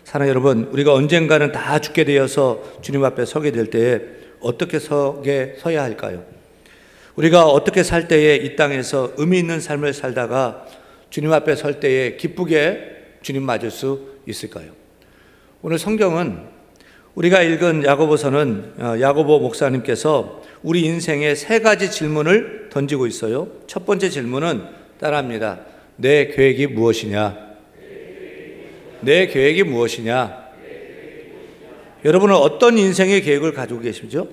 사랑하는 여러분, 우리가 언젠가는 다 죽게 되어서 주님 앞에 서게 될 때에 어떻게 서야 할까요? 우리가 어떻게 살 때에 이 땅에서 의미 있는 삶을 살다가 주님 앞에 설 때에 기쁘게 주님 맞을 수 있을까요? 오늘 성경은 우리가 읽은 야고보서는 야고보 목사님께서 우리 인생에 세 가지 질문을 던지고 있어요. 첫 번째 질문은 따라합니다. 내 계획이 무엇이냐? 내 계획이 무엇이냐? 여러분은 어떤 인생의 계획을 가지고 계시죠?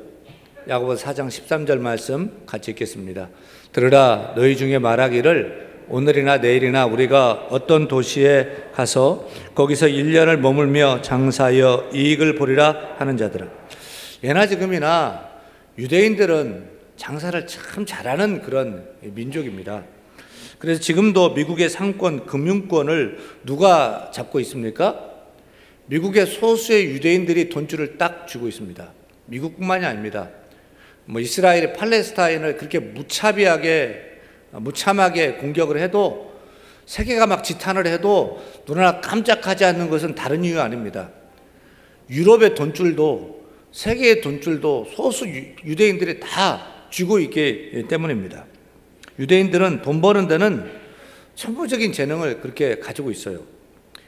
야고보서 4장 13절 말씀 같이 읽겠습니다. 들으라, 너희 중에 말하기를 오늘이나 내일이나 우리가 어떤 도시에 가서 거기서 1년을 머물며 장사하여 이익을 보리라 하는 자들아. 예나 지금이나 유대인들은 장사를 참 잘하는 그런 민족입니다. 그래서 지금도 미국의 상권, 금융권을 누가 잡고 있습니까? 미국의 소수의 유대인들이 돈줄을 딱 쥐고 있습니다. 미국뿐만이 아닙니다. 이스라엘이 팔레스타인을 그렇게 무참하게 공격을 해도, 세계가 막 지탄을 해도 눈 하나 깜짝하지 않는 것은 다른 이유 아닙니다. 유럽의 돈줄도, 세계의 돈줄도 소수 유대인들이 다 쥐고 있기 때문입니다. 유대인들은 돈 버는 데는 천부적인 재능을 그렇게 가지고 있어요.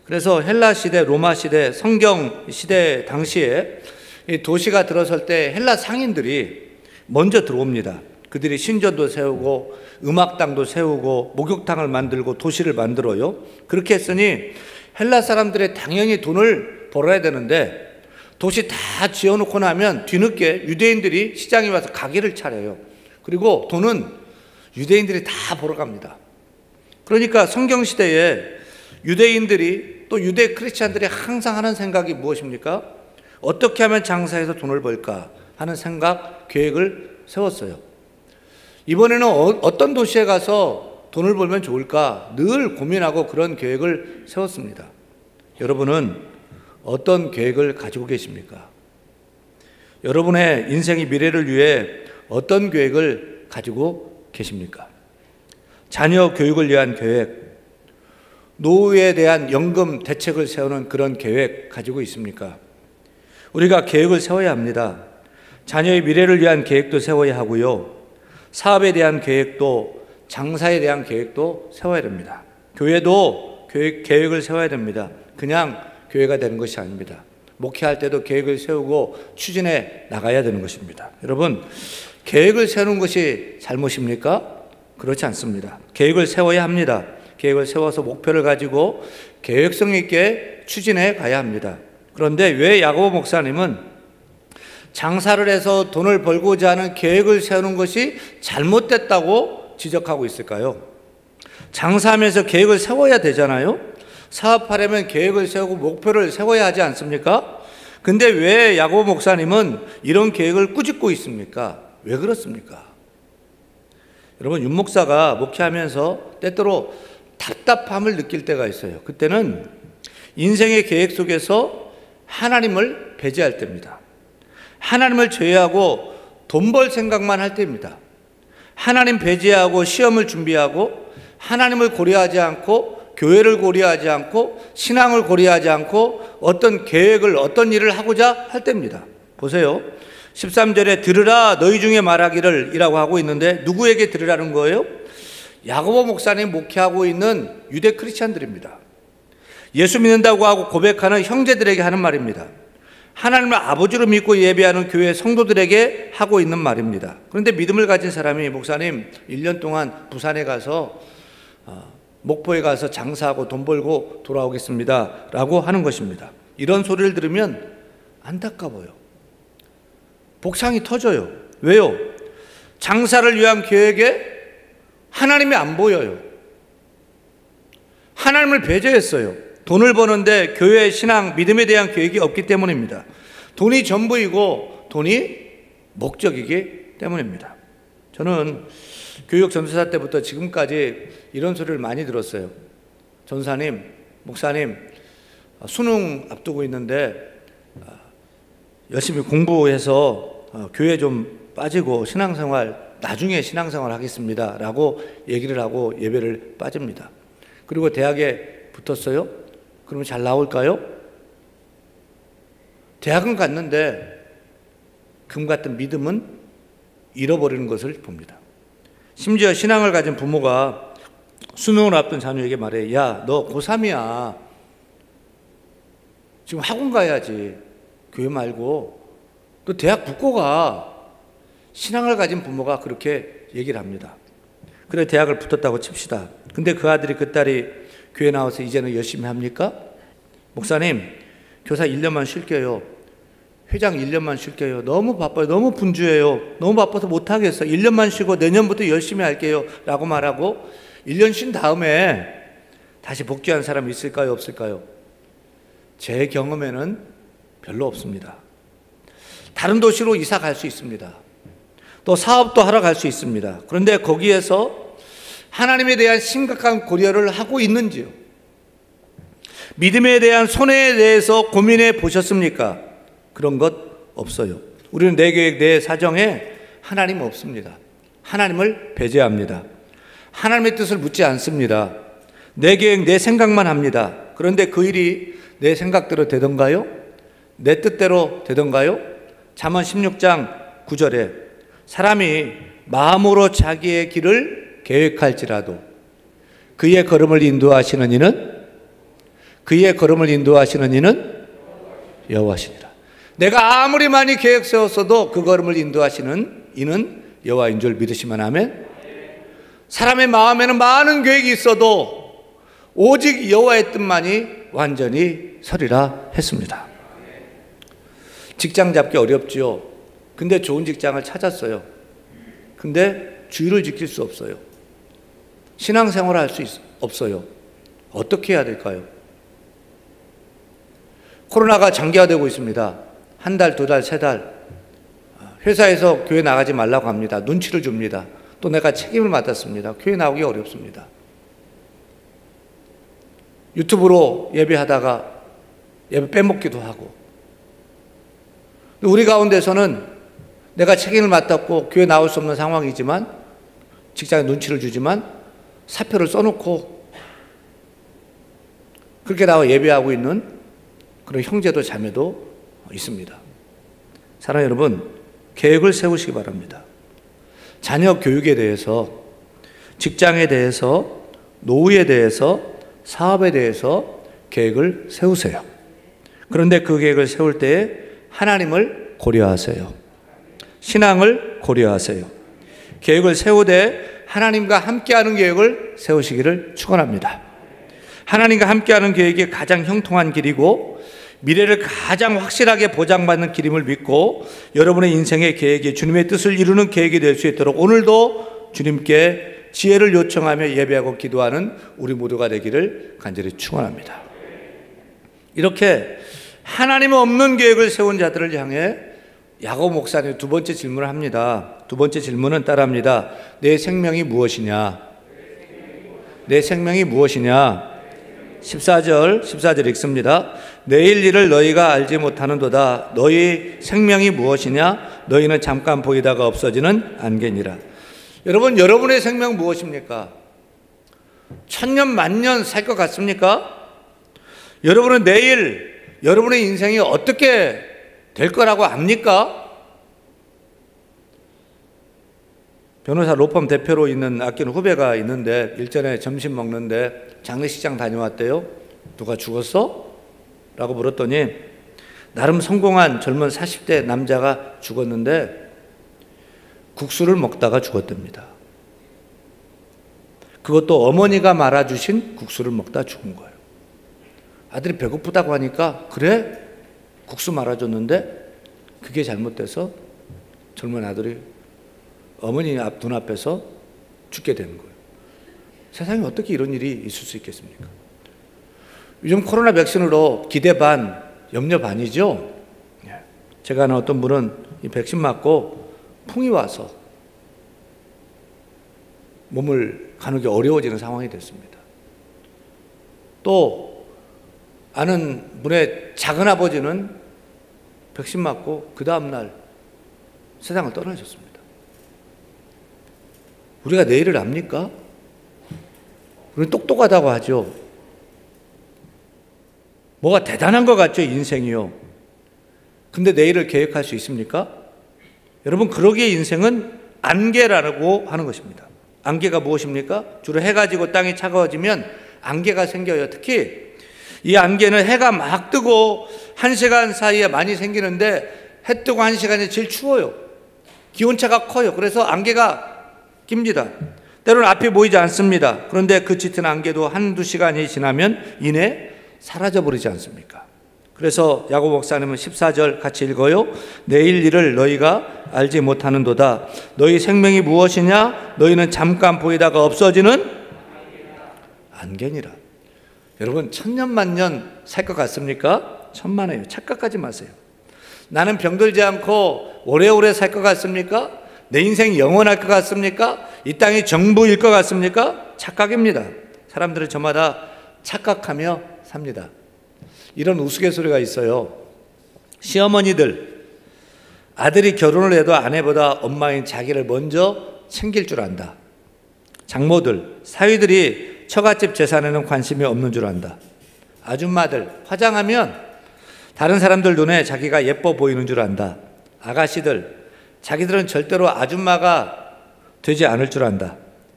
그래서 헬라 시대, 로마 시대, 성경 시대 당시에 이 도시가 들어설 때 헬라 상인들이 먼저 들어옵니다. 그들이 신전도 세우고 음악당도 세우고 목욕탕을 만들고 도시를 만들어요. 그렇게 했으니 헬라 사람들이 당연히 돈을 벌어야 되는데 도시 다 지어놓고 나면 뒤늦게 유대인들이 시장에 와서 가게를 차려요. 그리고 돈은 유대인들이 다 벌어갑니다. 그러니까 성경시대에 유대인들이 또 유대 크리스찬들이 항상 하는 생각이 무엇입니까? 어떻게 하면 장사해서 돈을 벌까 하는 생각, 계획을 세웠어요. 이번에는 어떤 도시에 가서 돈을 벌면 좋을까 늘 고민하고 그런 계획을 세웠습니다. 여러분은 어떤 계획을 가지고 계십니까? 여러분의 인생의 미래를 위해 어떤 계획을 가지고 계십니까? 자녀 교육을 위한 계획, 노후에 대한 연금 대책을 세우는 그런 계획 가지고 있습니까? 우리가 계획을 세워야 합니다. 자녀의 미래를 위한 계획도 세워야 하고요. 사업에 대한 계획도, 장사에 대한 계획도 세워야 됩니다. 교회도 계획을 세워야 됩니다. 그냥 교회가 되는 것이 아닙니다. 목회할 때도 계획을 세우고 추진해 나가야 되는 것입니다. 여러분, 계획을 세우는 것이 잘못입니까? 그렇지 않습니다. 계획을 세워야 합니다. 계획을 세워서 목표를 가지고 계획성 있게 추진해 가야 합니다. 그런데 왜 야고보 목사님은 장사를 해서 돈을 벌고자 하는 계획을 세우는 것이 잘못됐다고 지적하고 있을까요? 장사하면서 계획을 세워야 되잖아요. 사업하려면 계획을 세우고 목표를 세워야 하지 않습니까? 근데 왜 야고보 목사님은 이런 계획을 꾸짖고 있습니까? 왜 그렇습니까? 여러분, 윤 목사가 목회하면서 때때로 답답함을 느낄 때가 있어요. 그때는 인생의 계획 속에서 하나님을 배제할 때입니다. 하나님을 제외하고 돈 벌 생각만 할 때입니다. 하나님 배제하고 시험을 준비하고 하나님을 고려하지 않고 교회를 고려하지 않고 신앙을 고려하지 않고 어떤 계획을, 어떤 일을 하고자 할 때입니다. 보세요. 13절에 들으라, 너희 중에 말하기를 이라고 하고 있는데 누구에게 들으라는 거예요? 야고보 목사님 목회하고 있는 유대 크리스찬들입니다. 예수 믿는다고 하고 고백하는 형제들에게 하는 말입니다. 하나님을 아버지로 믿고 예배하는 교회 성도들에게 하고 있는 말입니다. 그런데 믿음을 가진 사람이 목사님 1년 동안 부산에 가서 목포에 가서 장사하고 돈 벌고 돌아오겠습니다 라고 하는 것입니다. 이런 소리를 들으면 안타까워요. 복상이 터져요. 왜요? 장사를 위한 계획에 하나님이 안 보여요. 하나님을 배제했어요. 돈을 버는데 교회, 신앙, 믿음에 대한 계획이 없기 때문입니다. 돈이 전부이고 돈이 목적이기 때문입니다. 저는 교육 전도사 때부터 지금까지 이런 소리를 많이 들었어요. 전사님, 목사님, 수능 앞두고 있는데 열심히 공부해서 교회 좀 빠지고 나중에 신앙생활 하겠습니다 라고 얘기를 하고 예배를 빠집니다. 그리고 대학에 붙었어요? 그러면 잘 나올까요? 대학은 갔는데 금 같은 믿음은 잃어버리는 것을 봅니다. 심지어 신앙을 가진 부모가 수능을 앞둔 자녀에게 말해, 야, 너 고3이야. 지금 학원 가야지. 교회 말고. 너 대학 붙고 가. 신앙을 가진 부모가 그렇게 얘기를 합니다. 그래, 대학을 붙었다고 칩시다. 근데 그 아들이 그 딸이 교회 나와서 이제는 열심히 합니까? 목사님, 교사 1년만 쉴게요. 회장 1년만 쉴게요. 너무 바빠요. 너무 분주해요. 너무 바빠서 못하겠어요. 1년만 쉬고 내년부터 열심히 할게요. 라고 말하고 1년 쉰 다음에 다시 복귀한 사람이 있을까요? 없을까요? 제 경험에는 별로 없습니다. 다른 도시로 이사 갈 수 있습니다. 또 사업도 하러 갈 수 있습니다. 그런데 거기에서 하나님에 대한 심각한 고려를 하고 있는지요? 믿음에 대한 손해에 대해서 고민해 보셨습니까? 그런 것 없어요. 우리는 내 계획, 내 사정에 하나님 없습니다. 하나님을 배제합니다. 하나님의 뜻을 묻지 않습니다. 내 계획, 내 생각만 합니다. 그런데 그 일이 내 생각대로 되던가요? 내 뜻대로 되던가요? 잠언 16장 9절에 사람이 마음으로 자기의 길을 계획할지라도 그의 걸음을 인도하시는 이는 여호와시니라. 내가 아무리 많이 계획 세웠어도 그 걸음을 인도하시는 이는 여호와인 줄 믿으시면 아멘. 사람의 마음에는 많은 계획이 있어도 오직 여호와의 뜻만이 완전히 서리라 했습니다. 직장 잡기 어렵지요. 근데 좋은 직장을 찾았어요. 근데 주의를 지킬 수 없어요. 신앙생활을 할 수 없어요. 어떻게 해야 될까요? 코로나가 장기화되고 있습니다. 한 달, 두 달, 세 달. 회사에서 교회 나가지 말라고 합니다. 눈치를 줍니다. 또 내가 책임을 맡았습니다. 교회 나오기 어렵습니다. 유튜브로 예배하다가 예배 빼먹기도 하고. 우리 가운데서는 내가 책임을 맡았고 교회 나올 수 없는 상황이지만 직장에 눈치를 주지만 사표를 써놓고 그렇게 나와 예배하고 있는 그런 형제도 자매도 있습니다. 사랑하는 여러분, 계획을 세우시기 바랍니다. 자녀 교육에 대해서, 직장에 대해서, 노후에 대해서, 사업에 대해서 계획을 세우세요. 그런데 그 계획을 세울 때에 하나님을 고려하세요. 신앙을 고려하세요. 계획을 세우되 하나님과 함께하는 계획을 세우시기를 축원합니다. 하나님과 함께하는 계획이 가장 형통한 길이고 미래를 가장 확실하게 보장받는 길임을 믿고 여러분의 인생의 계획이 주님의 뜻을 이루는 계획이 될 수 있도록 오늘도 주님께 지혜를 요청하며 예배하고 기도하는 우리 모두가 되기를 간절히 축원합니다. 이렇게 하나님 없는 계획을 세운 자들을 향해 야고보 목사님 두 번째 질문을 합니다. 두 번째 질문은 따라합니다. 내 생명이 무엇이냐? 내 생명이 무엇이냐? 14절 읽습니다. 내일 일을 너희가 알지 못하는도다. 너희 생명이 무엇이냐? 너희는 잠깐 보이다가 없어지는 안개니라. 여러분, 여러분의 생명 무엇입니까? 천년 만년 살 것 같습니까? 여러분은 내일 여러분의 인생이 어떻게 될 거라고 압니까? 변호사 로펌 대표로 있는 아끼는 후배가 있는데 일전에 점심 먹는데 장례식장 다녀왔대요. 누가 죽었어? 라고 물었더니 나름 성공한 젊은 40대 남자가 죽었는데 국수를 먹다가 죽었답니다. 그것도 어머니가 말아주신 국수를 먹다 죽은 거예요. 아들이 배고프다고 하니까 그래? 국수 말아줬는데 그게 잘못돼서 젊은 아들이 어머니 눈앞에서 죽게 되는 거예요. 세상에 어떻게 이런 일이 있을 수 있겠습니까? 요즘 코로나 백신으로 기대 반, 염려 반이죠. 제가 아는 어떤 분은 이 백신 맞고 풍이 와서 몸을 가누기 어려워지는 상황이 됐습니다. 또 아는 분의 작은 아버지는 백신 맞고 그 다음날 세상을 떠나셨습니다. 우리가 내일을 압니까? 우리는 똑똑하다고 하죠. 뭐가 대단한 것 같죠, 인생이요. 근데 내일을 계획할 수 있습니까? 여러분, 그러기에 인생은 안개라고 하는 것입니다. 안개가 무엇입니까? 주로 해가 지고 땅이 차가워지면 안개가 생겨요. 특히 이 안개는 해가 막 뜨고 1시간 사이에 많이 생기는데 해 뜨고 1시간이 제일 추워요. 기온차가 커요. 그래서 안개가 낍니다. 때로는 앞이 보이지 않습니다. 그런데 그 짙은 안개도 한두 시간이 지나면 이내 사라져버리지 않습니까? 그래서 야고보 목사님은 14절 같이 읽어요. 내일 일을 너희가 알지 못하는도다. 너희 생명이 무엇이냐? 너희는 잠깐 보이다가 없어지는 안개니라. 여러분, 천년만년 살 것 같습니까? 천만에요. 착각하지 마세요. 나는 병들지 않고 오래오래 살 것 같습니까? 내 인생 영원할 것 같습니까? 이 땅이 정부일 것 같습니까? 착각입니다. 사람들은 저마다 착각하며 삽니다. 이런 우스갯소리가 있어요. 시어머니들, 아들이 결혼을 해도 아내보다 엄마인 자기를 먼저 챙길 줄 안다. 장모들, 사위들이 처갓집 재산에는 관심이 없는 줄 안다. 아줌마들, 화장하면 다른 사람들 눈에 자기가 예뻐 보이는 줄 안다. 아가씨들, 자기들은 절대로 아줌마가 되지 않을 줄 안다.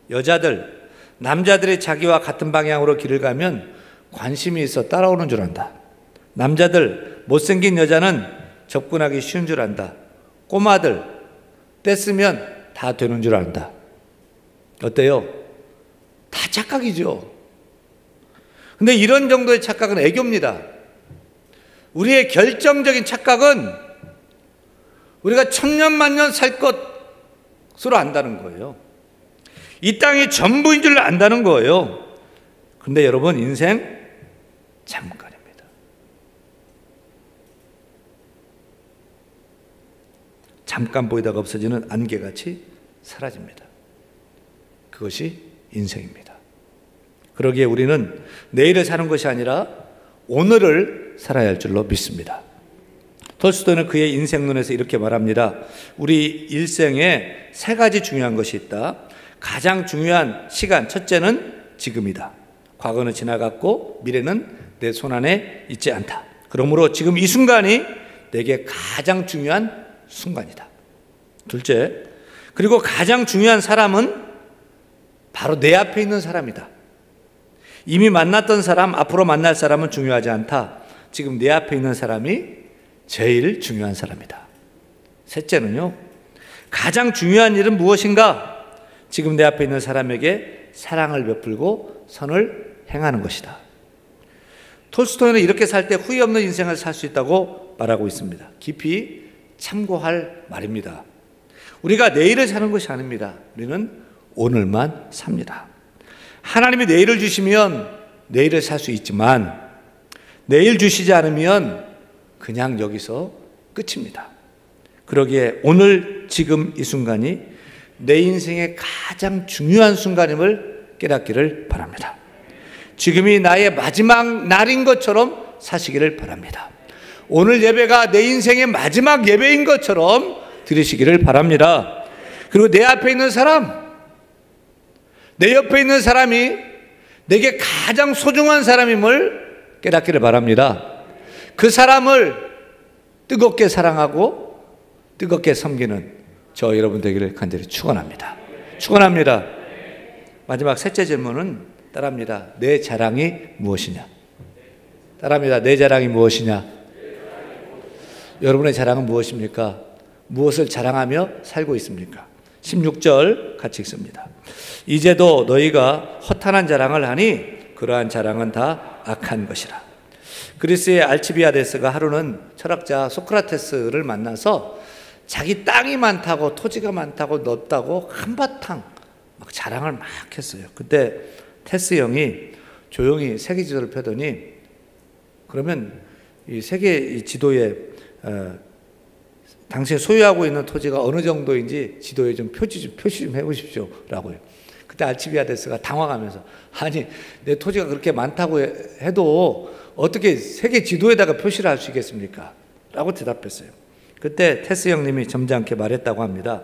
여자들, 남자들이 자기와 같은 방향으로 길을 가면 관심이 있어 따라오는 줄 안다. 남자들, 못생긴 여자는 접근하기 쉬운 줄 안다. 꼬마들, 떼쓰면 다 되는 줄 안다. 어때요? 다 착각이죠. 근데 이런 정도의 착각은 애교입니다. 우리의 결정적인 착각은 우리가 천년만년 살 것으로 안다는 거예요. 이 땅이 전부인 줄 안다는 거예요. 근데 여러분, 인생 잠깐입니다. 잠깐 보이다가 없어지는 안개같이 사라집니다. 그것이 인생입니다. 그러기에 우리는 내일을 사는 것이 아니라 오늘을 살아야 할 줄로 믿습니다. 톨스토이는 그의 인생론에서 이렇게 말합니다. 우리 일생에 세 가지 중요한 것이 있다. 가장 중요한 시간, 첫째는 지금이다. 과거는 지나갔고 미래는 내 손안에 있지 않다. 그러므로 지금 이 순간이 내게 가장 중요한 순간이다. 둘째, 그리고 가장 중요한 사람은 바로 내 앞에 있는 사람이다. 이미 만났던 사람, 앞으로 만날 사람은 중요하지 않다. 지금 내 앞에 있는 사람이 제일 중요한 사람이다. 셋째는요, 가장 중요한 일은 무엇인가? 지금 내 앞에 있는 사람에게 사랑을 베풀고 선을 행하는 것이다. 톨스토이는 이렇게 살 때 후회 없는 인생을 살 수 있다고 말하고 있습니다. 깊이 참고할 말입니다. 우리가 내일을 사는 것이 아닙니다. 우리는 오늘만 삽니다. 하나님이 내일을 주시면 내일을 살 수 있지만 내일 주시지 않으면 그냥 여기서 끝입니다. 그러기에 오늘 지금 이 순간이 내 인생의 가장 중요한 순간임을 깨닫기를 바랍니다. 지금이 나의 마지막 날인 것처럼 사시기를 바랍니다. 오늘 예배가 내 인생의 마지막 예배인 것처럼 드리시기를 바랍니다. 그리고 내 앞에 있는 사람, 내 옆에 있는 사람이 내게 가장 소중한 사람임을 깨닫기를 바랍니다. 그 사람을 뜨겁게 사랑하고 뜨겁게 섬기는 저 여러분 되기를 간절히 축원합니다. 축원합니다. 마지막 셋째 질문은 따라합니다. 내 자랑이 무엇이냐? 따라합니다. 내 자랑이 무엇이냐? 여러분의 자랑은 무엇입니까? 무엇을 자랑하며 살고 있습니까? 16절 같이 읽습니다. 이제도 너희가 허탄한 자랑을 하니 그러한 자랑은 다 악한 것이라. 그리스의 알치비아데스가 하루는 철학자 소크라테스를 만나서 자기 땅이 많다고, 토지가 많다고, 넓다고 한바탕 막 자랑을 막 했어요. 그때 테스 형이 조용히 세계 지도를 펴더니, 그러면 이 세계 지도에 당신이 소유하고 있는 토지가 어느 정도인지 지도에 좀 표시 좀 해보십시오 라고요. 그때 알치비아데스가 당황하면서, 아니 내 토지가 그렇게 많다고 해도 어떻게 세계 지도에다가 표시를 할 수 있겠습니까? 라고 대답했어요. 그때 테스 형님이 점잖게 말했다고 합니다.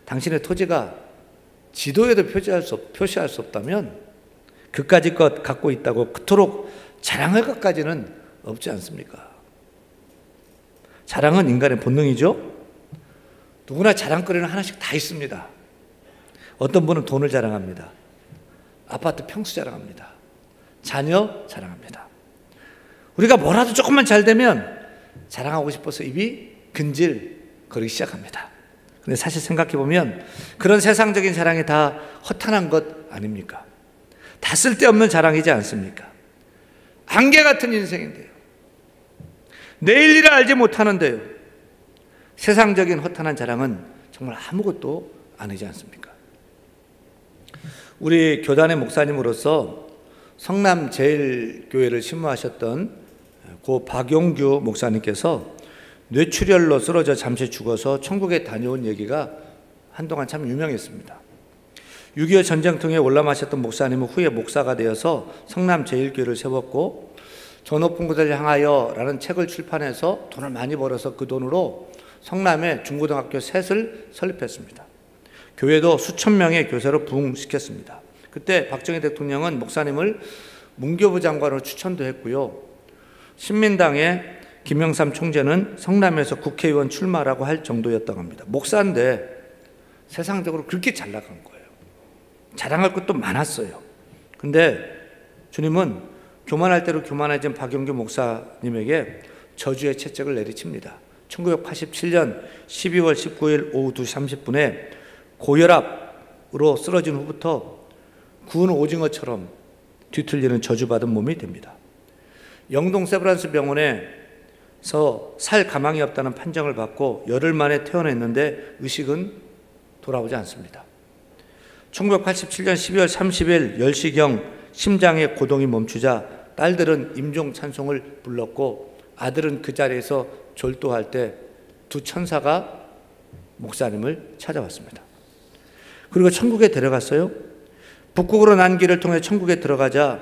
당신의 토지가 지도에도 표시할 수 없다면 그까짓 것 갖고 있다고 그토록 자랑할 것까지는 없지 않습니까? 자랑은 인간의 본능이죠. 누구나 자랑거리는 하나씩 다 있습니다. 어떤 분은 돈을 자랑합니다. 아파트 평수 자랑합니다. 자녀 자랑합니다. 우리가 뭐라도 조금만 잘 되면 자랑하고 싶어서 입이 근질거리기 시작합니다. 근데 사실 생각해보면 그런 세상적인 자랑이 다 허탄한 것 아닙니까? 다 쓸데없는 자랑이지 않습니까? 안개 같은 인생인데요. 내일 일을 알지 못하는데요. 세상적인 허탄한 자랑은 정말 아무것도 아니지 않습니까? 우리 교단의 목사님으로서 성남제일교회를 신무하셨던 고 박용규 목사님께서 뇌출혈로 쓰러져 잠시 죽어서 천국에 다녀온 얘기가 한동안 참 유명했습니다. 6.25 전쟁통에 올라마셨던 목사님은 후에 목사가 되어서 성남제일교회를 세웠고 저 높은 곳을 향하여 라는 책을 출판해서 돈을 많이 벌어서 그 돈으로 성남에 중고등학교 셋을 설립했습니다. 교회도 수천 명의 교사로 부흥시켰습니다. 그때 박정희 대통령은 목사님을 문교부 장관으로 추천도 했고요. 신민당의 김영삼 총재는 성남에서 국회의원 출마라고 할 정도였다고 합니다. 목사인데 세상적으로 그렇게 잘 나간 거예요. 자랑할 것도 많았어요. 근데 주님은 교만할 대로 교만해진 박용규 목사님에게 저주의 채찍을 내리칩니다. 1987년 12월 19일 오후 2시 30분에 고혈압으로 쓰러진 후부터 구운 오징어처럼 뒤틀리는 저주받은 몸이 됩니다. 영동 세브란스 병원에서 살 가망이 없다는 판정을 받고 열흘 만에 퇴원했는데 의식은 돌아오지 않습니다. 1987년 12월 30일 10시경 심장의 고동이 멈추자 딸들은 임종 찬송을 불렀고 아들은 그 자리에서 졸도할 때 두 천사가 목사님을 찾아왔습니다. 그리고 천국에 데려갔어요. 북극으로 난 길을 통해 천국에 들어가자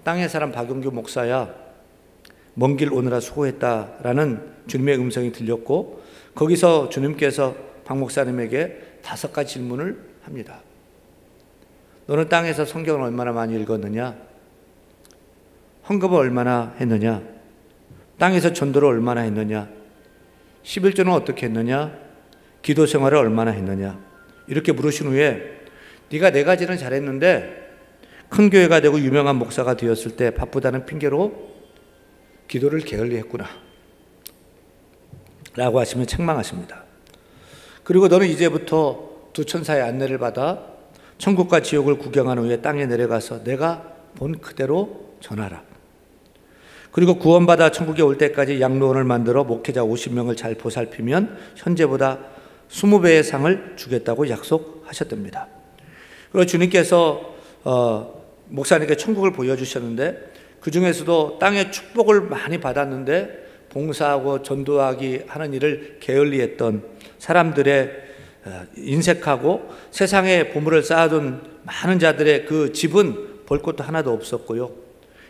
땅의 사람 박용규 목사야 먼 길 오느라 수고했다라는 주님의 음성이 들렸고 거기서 주님께서 박 목사님에게 5가지 질문을 합니다. 너는 땅에서 성경을 얼마나 많이 읽었느냐? 헌금을 얼마나 했느냐? 땅에서 전도를 얼마나 했느냐? 11조는 어떻게 했느냐? 기도 생활을 얼마나 했느냐? 이렇게 물으신 후에 네가 4가지는 잘했는데 큰 교회가 되고 유명한 목사가 되었을 때 바쁘다는 핑계로 기도를 게을리했구나 라고 하시면 책망하십니다. 그리고 너는 이제부터 두 천사의 안내를 받아 천국과 지옥을 구경한 후에 땅에 내려가서 내가 본 그대로 전하라. 그리고 구원받아 천국에 올 때까지 양로원을 만들어 목회자 50명을 잘 보살피면 현재보다 20배의 상을 주겠다고 약속하셨답니다. 그리고 주님께서 목사님께 천국을 보여주셨는데 그 중에서도 땅의 축복을 많이 받았는데 봉사하고 전도하기 하는 일을 게을리했던 사람들의 인색하고 세상에 보물을 쌓아둔 많은 자들의 그 집은 볼 것도 하나도 없었고요.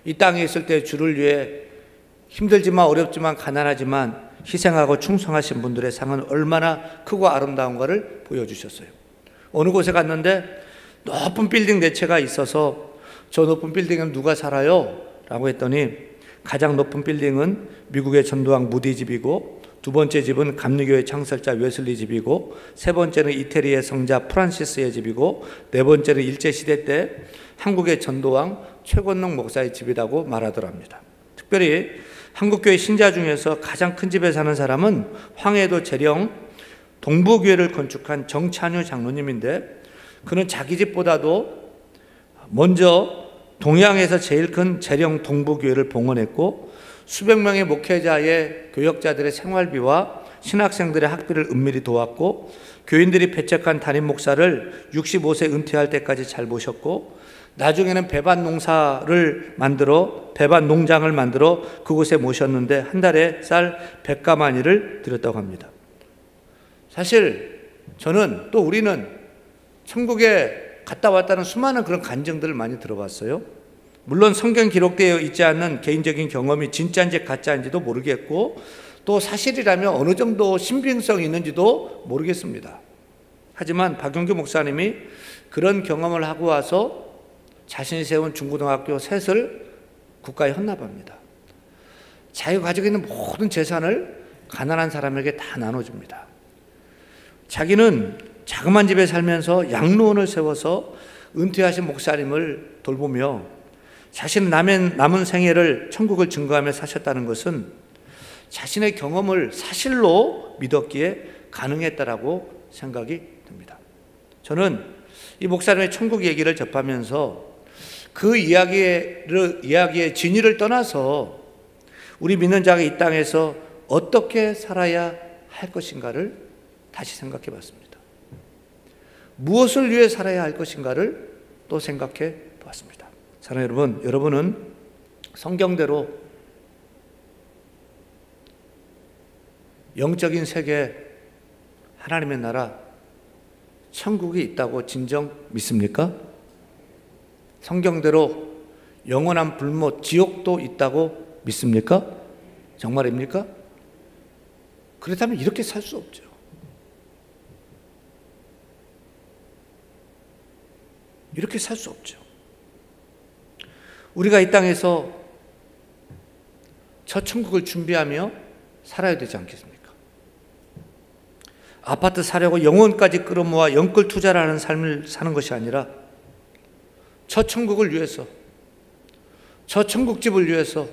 이 땅에 있을 때 주를 위해 힘들지만 어렵지만 가난하지만 희생하고 충성하신 분들의 상은 얼마나 크고 아름다운가를 보여주셨어요. 어느 곳에 갔는데 높은 빌딩 4채가 있어서 저 높은 빌딩은 누가 살아요? 라고 했더니 가장 높은 빌딩은 미국의 전도왕 무디 집이고 두 번째 집은 감리교회 창설자 웨슬리 집이고 세 번째는 이태리의 성자 프란시스의 집이고 네 번째는 일제시대 때 한국의 전도왕 최권능 목사의 집이라고 말하더랍니다. 특별히 한국교회 신자 중에서 가장 큰 집에 사는 사람은 황해도 재령 동부교회를 건축한 정찬유 장로님인데 그는 자기 집보다도 먼저 동양에서 제일 큰 재령 동부교회를 봉헌했고 수백 명의 목회자의 교역자들의 생활비와 신학생들의 학비를 은밀히 도왔고 교인들이 배척한 담임 목사를 65세 은퇴할 때까지 잘 모셨고 나중에는 배반 농장을 만들어 그곳에 모셨는데 한 달에 쌀 100가마니를 드렸다고 합니다. 사실 저는 또 우리는 천국에 갔다 왔다는 수많은 그런 간증들을 많이 들어봤어요. 물론 성경 기록되어 있지 않는 개인적인 경험이 진짜인지 가짜인지도 모르겠고 또 사실이라면 어느 정도 신빙성이 있는지도 모르겠습니다. 하지만 박용규 목사님이 그런 경험을 하고 와서 자신이 세운 중고등학교 셋을 국가에 헌납합니다. 자기가 가지고 있는 모든 재산을 가난한 사람에게 다 나눠줍니다. 자기는 자그만 집에 살면서 양로원을 세워서 은퇴하신 목사님을 돌보며 자신은 남은 생애를 천국을 증거하며 사셨다는 것은 자신의 경험을 사실로 믿었기에 가능했다라고 생각이 듭니다. 저는 이 목사님의 천국 얘기를 접하면서 그 이야기의 진위를 떠나서 우리 믿는 자가 이 땅에서 어떻게 살아야 할 것인가를 다시 생각해 봤습니다. 무엇을 위해 살아야 할 것인가를 또 생각해 보았습니다. 사랑하는 여러분, 여러분은 성경대로 영적인 세계, 하나님의 나라, 천국이 있다고 진정 믿습니까? 성경대로 영원한 불못, 지옥도 있다고 믿습니까? 정말입니까? 그렇다면 이렇게 살 수 없죠. 이렇게 살 수 없죠. 우리가 이 땅에서 저 천국을 준비하며 살아야 되지 않겠습니까? 아파트 사려고 영혼까지 끌어모아 영끌 투자를 하는 삶을 사는 것이 아니라 저 천국을 위해서, 저 천국집을 위해서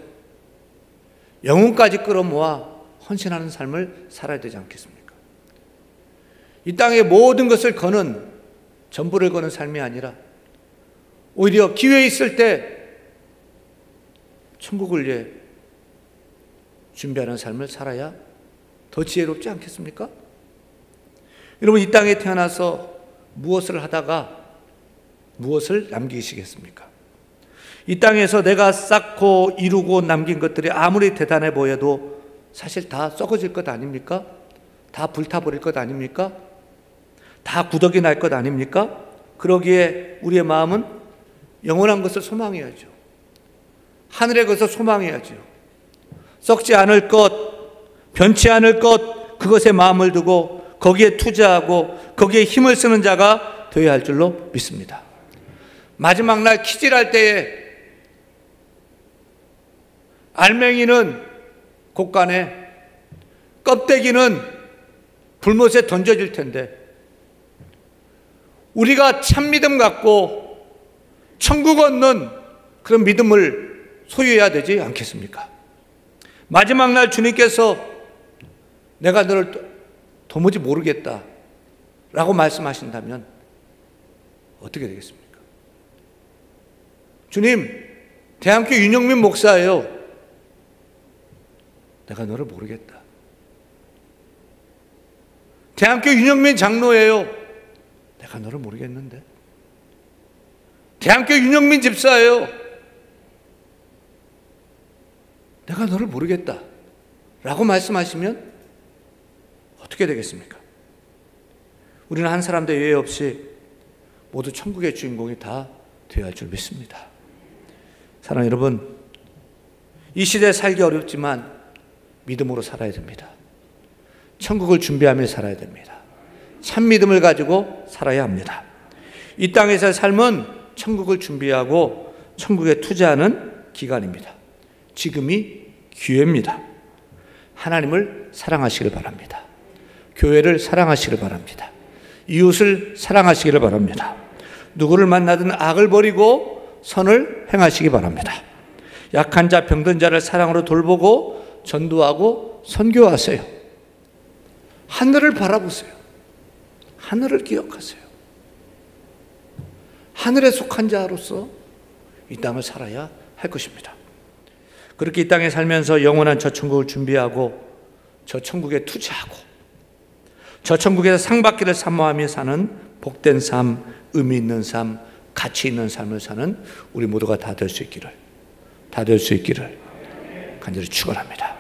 영혼까지 끌어모아 헌신하는 삶을 살아야 되지 않겠습니까? 이 땅의 모든 것을 거는, 전부를 거는 삶이 아니라 오히려 기회 있을 때 천국을 위해 준비하는 삶을 살아야 더 지혜롭지 않겠습니까? 여러분, 이 땅에 태어나서 무엇을 하다가 무엇을 남기시겠습니까? 이 땅에서 내가 쌓고 이루고 남긴 것들이 아무리 대단해 보여도 사실 다 썩어질 것 아닙니까? 다 불타버릴 것 아닙니까? 다 구더기 날 것 아닙니까? 그러기에 우리의 마음은 영원한 것을 소망해야죠. 하늘의 것을 소망해야죠. 썩지 않을 것, 변치 않을 것, 그것에 마음을 두고 거기에 투자하고 거기에 힘을 쓰는 자가 되어야 할 줄로 믿습니다. 마지막 날 키질할 때에 알맹이는 곳간에, 껍데기는 불못에 던져질 텐데 우리가 참 믿음 갖고 천국 얻는 그런 믿음을 소유해야 되지 않겠습니까? 마지막 날 주님께서 내가 너를 도무지 모르겠다 라고 말씀하신다면 어떻게 되겠습니까? 주님, 대한교 윤영민 목사예요. 내가 너를 모르겠다. 대한교 윤영민 장로예요. 내가 너를 모르겠는데. 대한교 윤영민 집사예요. 내가 너를 모르겠다 라고 말씀하시면 어떻게 되겠습니까? 우리는 한 사람도 예외 없이 모두 천국의 주인공이 다 되어야 할 줄 믿습니다. 사랑하는 여러분, 이 시대에 살기 어렵지만 믿음으로 살아야 됩니다. 천국을 준비하며 살아야 됩니다. 참 믿음을 가지고 살아야 합니다. 이 땅에서의 삶은 천국을 준비하고 천국에 투자하는 기간입니다. 지금이 기회입니다. 하나님을 사랑하시길 바랍니다. 교회를 사랑하시길 바랍니다. 이웃을 사랑하시기를 바랍니다. 누구를 만나든 악을 버리고 선을 행하시기 바랍니다. 약한 자, 병든 자를 사랑으로 돌보고 전도하고 선교하세요. 하늘을 바라보세요. 하늘을 기억하세요. 하늘에 속한 자로서 이 땅을 살아야 할 것입니다. 그렇게 이 땅에 살면서 영원한 저 천국을 준비하고 저 천국에 투자하고 저 천국에서 상받기를 사모하며 사는 복된 삶, 의미 있는 삶, 가치 있는 삶을 사는 우리 모두가 다 될 수 있기를 간절히 축원합니다.